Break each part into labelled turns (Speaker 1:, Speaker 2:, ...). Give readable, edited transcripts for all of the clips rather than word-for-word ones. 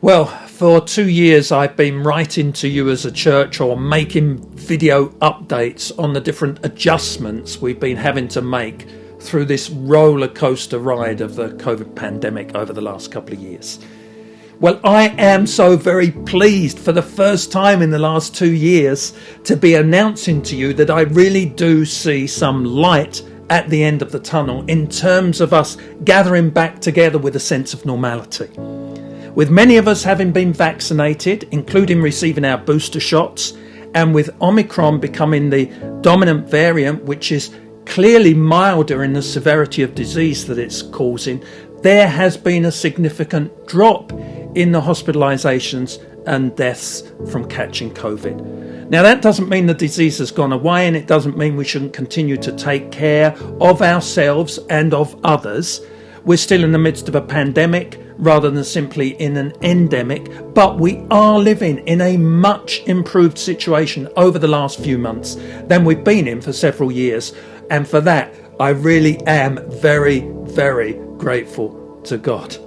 Speaker 1: Well, for 2 years I've been writing to you as a church or making video updates on the different adjustments we've been having to make through this roller coaster ride of the COVID pandemic over the last couple of years. Well, I am so very pleased for the first time in the last 2 years to be announcing to you that I really do see some light at the end of the tunnel in terms of us gathering back together with a sense of normality. With many of us having been vaccinated, including receiving our booster shots, and with Omicron becoming the dominant variant, which is clearly milder in the severity of disease that it's causing, there has been a significant drop in the hospitalisations and deaths from catching COVID. Now, that doesn't mean the disease has gone away, and it doesn't mean we shouldn't continue to take care of ourselves and of others. We're still in the midst of a pandemic rather than simply in an endemic, but we are living in a much improved situation over the last few months than we've been in for several years. And for that, I really am very, very grateful to God.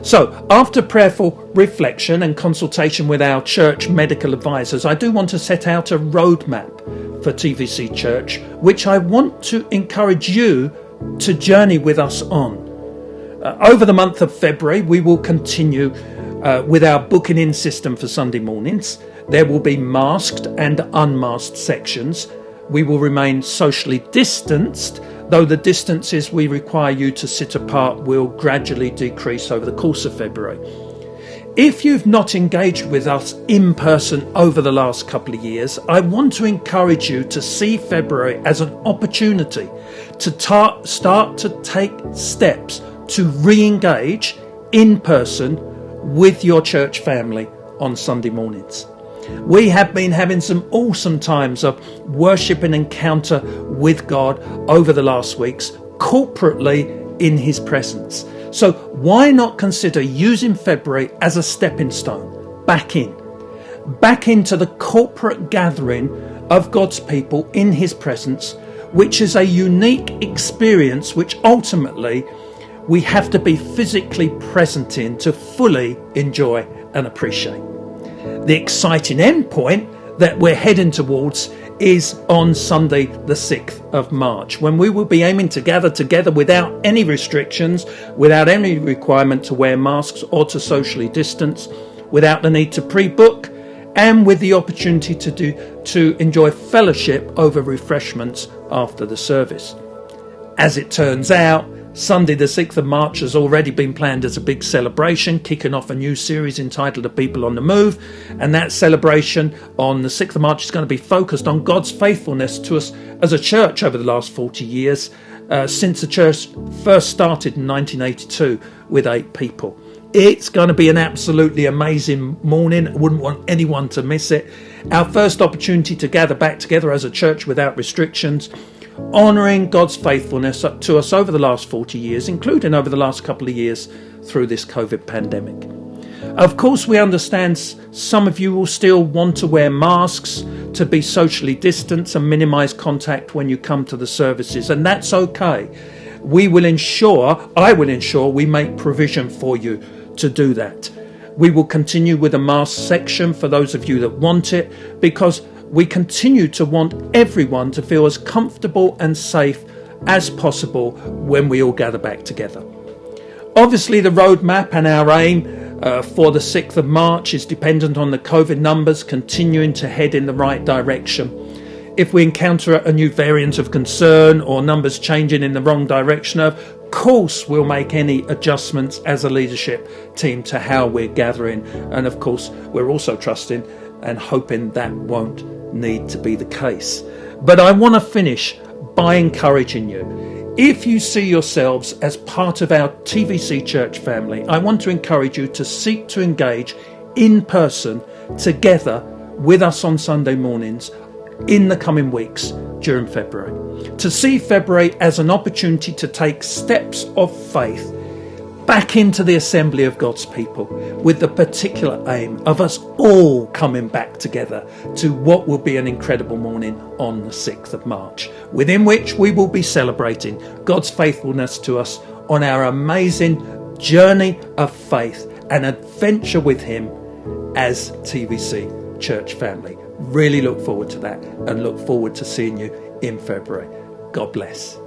Speaker 1: So, after prayerful reflection and consultation with our church medical advisors, I do want to set out a roadmap for TVC Church, which I want to encourage you to journey with us on. Over the month of February, we will continue with our booking in system for Sunday mornings. There will be masked and unmasked sections. We will remain socially distanced, though the distances we require you to sit apart will gradually decrease over the course of February. If you've not engaged with us in person over the last couple of years, I want to encourage you to see February as an opportunity to start to take steps to re-engage in person with your church family on Sunday mornings. We have been having some awesome times of worship and encounter with God over the last weeks, corporately in His presence. So why not consider using February as a stepping stone back into the corporate gathering of God's people in His presence, which is a unique experience which ultimately we have to be physically present in to fully enjoy and appreciate. The exciting end point that we're heading towards is on Sunday the 6th of March, when we will be aiming to gather together without any restrictions, without any requirement to wear masks or to socially distance, without the need to pre-book, and with the opportunity to enjoy fellowship over refreshments after the service. As it turns out, Sunday the 6th of March has already been planned as a big celebration, kicking off a new series entitled The People on the Move, and that celebration on the 6th of March is going to be focused on God's faithfulness to us as a church over the last 40 years, since the church first started in 1982 with 8 people. It's going to be an absolutely amazing morning. I wouldn't want anyone to miss it. Our first opportunity to gather back together as a church without restrictions, honouring God's faithfulness to us over the last 40 years, including over the last couple of years through this COVID pandemic. Of course, we understand some of you will still want to wear masks to be socially distanced and minimise contact when you come to the services, and that's okay. I will ensure we make provision for you to do that. We will continue with a mask section for those of you that want it, because we continue to want everyone to feel as comfortable and safe as possible when we all gather back together. Obviously, the roadmap and our aim for the 6th of March is dependent on the COVID numbers continuing to head in the right direction. If we encounter a new variant of concern or numbers changing in the wrong direction, of course we'll make any adjustments as a leadership team to how we're gathering. And of course, we're also trusting and hoping that won't need to be the case. But I want to finish by encouraging you. If you see yourselves as part of our TVC church family, I want to encourage you to seek to engage in person together with us on Sunday mornings in the coming weeks during February. To see February as an opportunity to take steps of faith back into the assembly of God's people, with the particular aim of us all coming back together to what will be an incredible morning on the 6th of March, within which we will be celebrating God's faithfulness to us on our amazing journey of faith an adventure with him as TVC Church family. Really look forward to that, and look forward to seeing you in February. God bless.